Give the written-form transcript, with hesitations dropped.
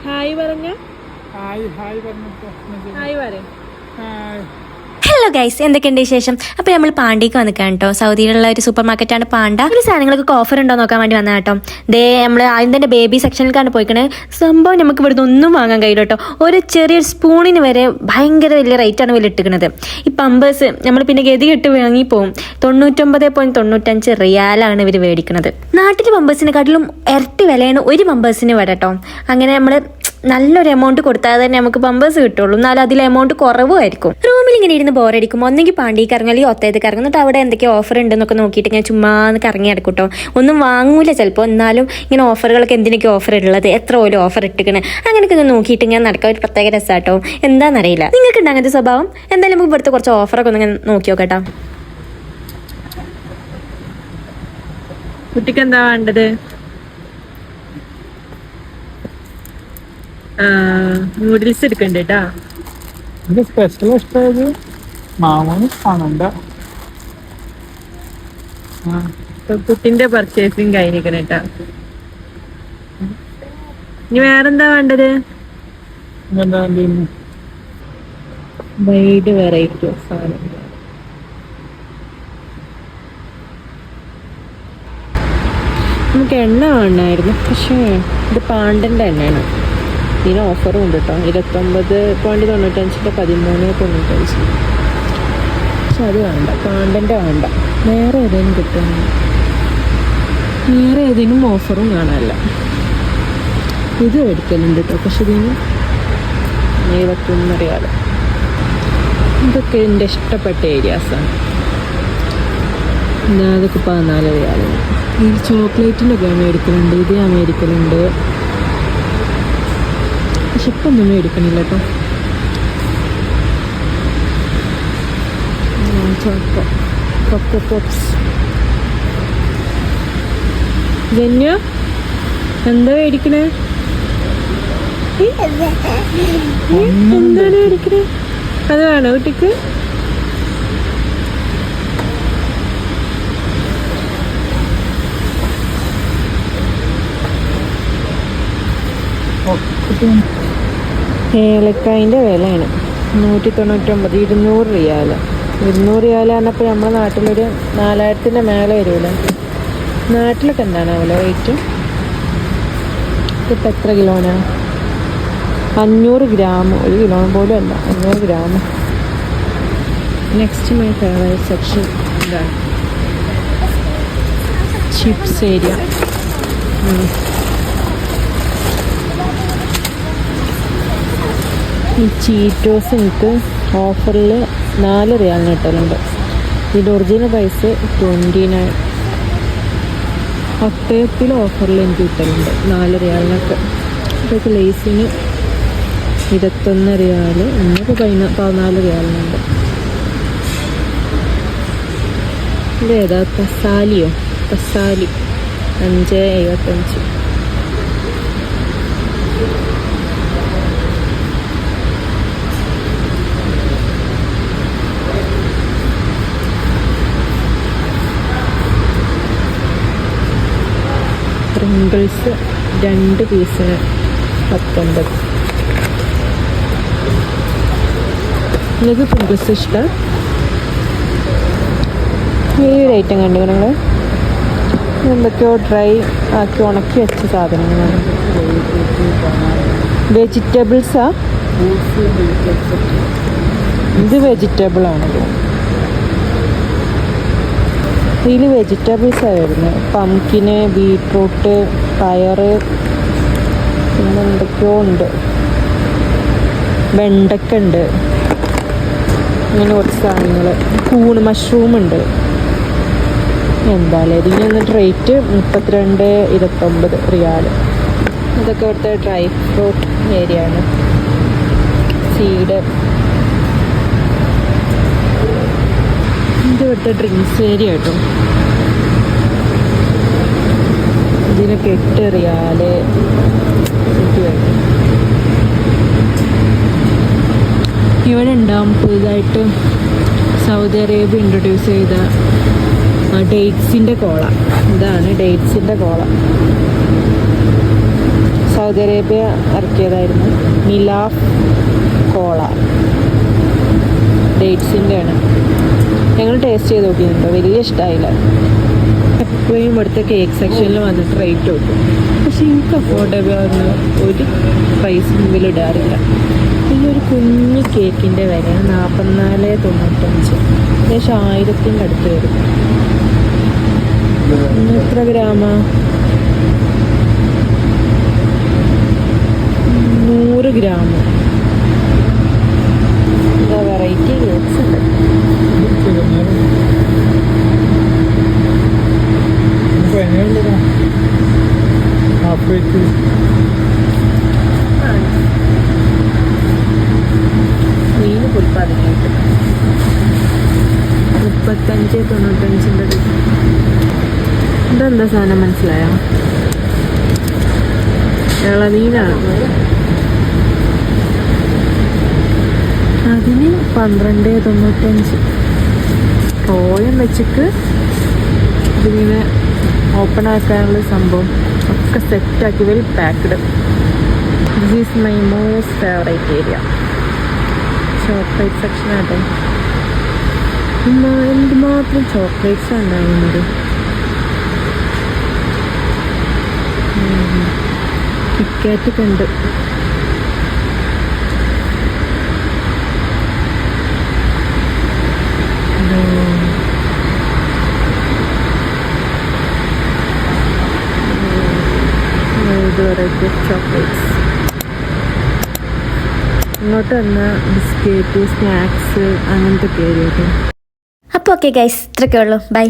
Hi പറഞ്ഞ hello guys, എന്തൊക്കെയുണ്ട് വിശേഷം? അപ്പോൾ നമ്മൾ പാണ്ടിക്ക് വന്നിക്കാൻ കേട്ടോ. സൗദിയിലുള്ള ഒരു സൂപ്പർ മാർക്കറ്റാണ് പാണ്ട. ഒരു സാധനങ്ങൾക്ക് ഓഫർ ഉണ്ടോ നോക്കാൻ വേണ്ടി വന്ന കേട്ടോ. നമ്മൾ ആദ്യം തന്നെ ബേബി സെക്ഷനിലേക്കാണ് പോയിക്കണേ. സംഭവം നമുക്ക് ഇവിടുന്ന് ഒന്നും വാങ്ങാൻ കഴിയില്ല കേട്ടോ. ഒരു ചെറിയൊരു സ്പൂണിന് വരെ ഭയങ്കര വലിയ റേറ്റാണ് വില ഇട്ടിക്കുന്നത്. ഈ പമ്പേഴ്സ് നമ്മൾ പിന്നെ ഗതി കെട്ട് വാങ്ങിപ്പോവും. 99.95 റിയാലാണ് ഇവർ മേടിക്കുന്നത്. നാട്ടിലെ പമ്പേഴ്സിനെക്കാട്ടിലും ഇരട്ടി വിലയാണ് ഒരു പമ്പേഴ്സിന് വില കേട്ടോ. അങ്ങനെ നമ്മൾ നല്ലൊരു എമൗണ്ട് കൊടുത്താൽ തന്നെ നമുക്ക് പമ്പേഴ്സ് കിട്ടുള്ളൂ. എന്നാലും അതിൽ എമൗണ്ട് കുറവുമായിരിക്കും. റൂമിൽ ഇങ്ങനെ ഇരുന്ന് ബോറടിക്കും. ഒന്നെങ്കിൽ പാണ്ടിക്ക് ഇറങ്ങും, അല്ലെങ്കിൽ ഒത്തേക്ക് ഇറങ്ങും. എന്നിട്ട് അവിടെ എന്തൊക്കെ ഓഫർ ഉണ്ടെന്നൊക്കെ നോക്കിയിട്ട് ഇങ്ങനെ ചുമ്മാ കറങ്ങി നടക്കും കേട്ടോ. ഒന്നും വാങ്ങൂല ചിലപ്പോൾ, എന്നാലും ഇങ്ങനെ ഓഫറുകളൊക്കെ എന്തിനൊക്കെ ഓഫർ ഉള്ളത്, എത്ര പോലും ഓഫർ ഇട്ടിക്കണേ, അങ്ങനെയൊക്കെ ഇങ്ങനെ നോക്കിയിട്ട് ഇങ്ങനെ നടക്കാൻ ഒരു പ്രത്യേക രസമാട്ടോ. എന്താണെന്നറിയില്ല. നിങ്ങൾക്ക് ഉണ്ട് അങ്ങനത്തെ സ്വഭാവം? എന്തായാലും നമുക്ക് ഇവിടുത്തെ കുറച്ച് ഓഫറൊക്കെ ഒന്ന് ഇങ്ങനെ നോക്കി നോക്കട്ടോ. കുട്ടിക്ക് എന്താ വേണ്ടത്? നൂഡിൽസ് എടുക്കണ്ട കേട്ടാ. സ്പെഷ്യൽ ഇഷ്ടമായത് മാമൂന് കാണണ്ട. കുട്ടിന്റെ പർച്ചേസിങ് കഴിഞ്ഞിരിക്കണ കേട്ടാ. ഇനി വേറെന്താ വേണ്ടത്? വൈഡ് വെറൈറ്റി ഓഫ് സാധനം. നമുക്ക് എണ്ണ വേണമായിരുന്നു, പക്ഷേ ഇത് പാണ്ടന്റെ എണ്ണയാണ്. ഇതിന് ഓഫറും ഉണ്ട് കേട്ടോ. 29.95 13.95. പക്ഷെ അത് വേണ്ട, പാണ്ടൻ്റെ വേണ്ട. വേറെ ഏതെങ്കിലും കിട്ടുന്നു. വേറെ ഏതെങ്കിലും ഓഫറും കാണാനില്ല. ഇത് മേടിക്കലുണ്ട് കേട്ടോ, പക്ഷെ ഇതിന് 71 റിയാൽ. ഇതൊക്കെ എൻ്റെ ഇഷ്ടപ്പെട്ട ഏരിയാസാണ്. അതൊക്കെ 14 റിയാൽ. ഈ ചോക്ലേറ്റിൻ്റെ ഒക്കെ മേടിക്കലുണ്ട്, ഇത് ഞാൻ മേടിക്കലുണ്ട്. പക്ഷെ ഇപ്പം ഒന്നും മേടിക്കണില്ല കേട്ടോ. Cocoa pops. ജന്യ എന്താ മേടിക്കണേ? എന്താണ് മേടിക്കണേ? അത് വേണോ കുട്ടിക്ക്? ഏലക്കായിൻ്റെ വിലയാണ് 199, 200 റിയാൽ. 200 റിയാൽ പറഞ്ഞപ്പോൾ നമ്മുടെ നാട്ടിലൊരു 4000-ൻ്റെ മേലെ വരില്ല. നാട്ടിലൊക്കെ എന്താണ് വില റേറ്റ്? ഇതിപ്പോൾ എത്ര കിലോനാണ്? 500 ഗ്രാം. 1 കിലോ പോലും അല്ല, 500 gram. Next my favourite section ഇതാണ്, ചിപ്സ് ഏരിയ. ഈ ചീറ്റോസ് എനിക്ക് ഓഫറിൽ 4 റിയാലിന് കിട്ടലുണ്ട്. ഇതിൻ്റെ ഒറിജിനൽ പ്രൈസ് 29. ഒട്ടയത്തിൽ ഓഫറിൽ എനിക്ക് കിട്ടലുണ്ട് 4 റിയാലിനൊക്കെ. ഇതൊക്കെ ലേസിന് 21 റിയാൽ, ഇന്നൊക്കെ 14 റിയാലിനുണ്ട്. ഇതേതാ? തസാലിയോ? തസാലി 5.75. പ്രിങ്കിൾസ് 2 പീസിന് 19. നിങ്ങൾക്ക് പ്രിങ്കിൾസ് ഇഷ്ടം? ഈ ഒരു ഐറ്റം കണ്ടു നിങ്ങൾ? എന്തൊക്കെയോ ഡ്രൈ ആക്കി ഉണക്കി വെച്ച സാധനങ്ങളാണ്. വെജിറ്റബിൾസാ? ഇത് വെജിറ്റബിളാണല്ലോ. ഇതിൽ വെജിറ്റബിൾസാണ് വരുന്നത്. പംകിന്, ബീട്രൂട്ട്, പയറ്, പിന്നെ എന്തൊക്കെയോ ഉണ്ട്. വെണ്ടക്ക ഉണ്ട്, അങ്ങനെ കുറച്ച് സാധനങ്ങൾ. കൂണ്, മഷ്റൂം ഉണ്ട്. എന്തായാലും ഇതിന് വന്നിട്ട് റേറ്റ് 32.29 റിയാൽ. ഇതൊക്കെ ഇവിടുത്തെ ഡ്രൈ ഫ്രൂട്ട് ഏരിയ ആണ്. സീഡ്. ഇത് ഇവിടുത്തെ ഡ്രിങ്ക്സ് ഏരിയ കേട്ടോ. ഇതിനൊക്കെ 8 റിയാൽ. ഇവിടെ ഉണ്ടാവും പുതുതായിട്ട് സൗദി അറേബ്യ ഇൻട്രൊഡ്യൂസ് ചെയ്ത ഡേറ്റ്സിൻ്റെ കോള. ഇതാണ് ഡേറ്റ്സിൻ്റെ കോള. സൗദി അറേബ്യ ഇറക്കിയതായിരുന്നു. മിലാഫ് കോള ഡേറ്റ്സിൻ്റെ ആണ്. ഞങ്ങൾ ടേസ്റ്റ് ചെയ്ത് നോക്കിയിട്ടുണ്ടോ, വലിയ ഇഷ്ടമായില്ല. എപ്പോഴും ഇവിടുത്തെ കേക്ക് സെക്ഷനിൽ വന്നിട്ട് റേറ്റ് നോക്കും, പക്ഷെ എനിക്ക് അഫോർഡബിൾ ആവുന്ന ഒരു പ്രൈസ് മുമ്പിൽ ഇടാറില്ല. ഈ ഒരു കുഞ്ഞ് കേക്കിൻ്റെ വില 44.95, ഏകദേശം 1000-ൻ്റെ അടുത്ത് വരും. എത്ര ഗ്രാമാ? 100 ഗ്രാം. എന്താ വെറൈറ്റി കേക്ക്സ് ഉണ്ട്. മീന് പുൽപ്പാതിനായിട്ട് 35.95. ഇതെന്താ സാധനം മനസ്സിലായോ? ഇളനീനാണ്. അതിന് 12.95. റോയം വെച്ചിട്ട് ഇതിങ്ങനെ ഓപ്പൺ ആക്കാനുള്ള സംഭവം ഒക്കെ സെറ്റാക്കി, well packed. This is my most favourite area, chocolate section ആട്ടെ. എന്തുമാത്രം ചോക്ലേറ്റ്സ് ഉണ്ടാകുന്നത്. കിറ്റ്കാറ്റ് ഒക്കെ ഉണ്ട്. Variety of chocolates. ഇങ്ങോട്ട് വന്ന ബിസ്ക്കറ്റ്, സ്നാക്സ് അങ്ങനത്തെ ഒക്കെ ആയിരിക്കും. അപ്പോൾ ഓക്കെ ഗൈസ്, ഇത്രയൊക്കെ ഉള്ളൂ. ബൈ.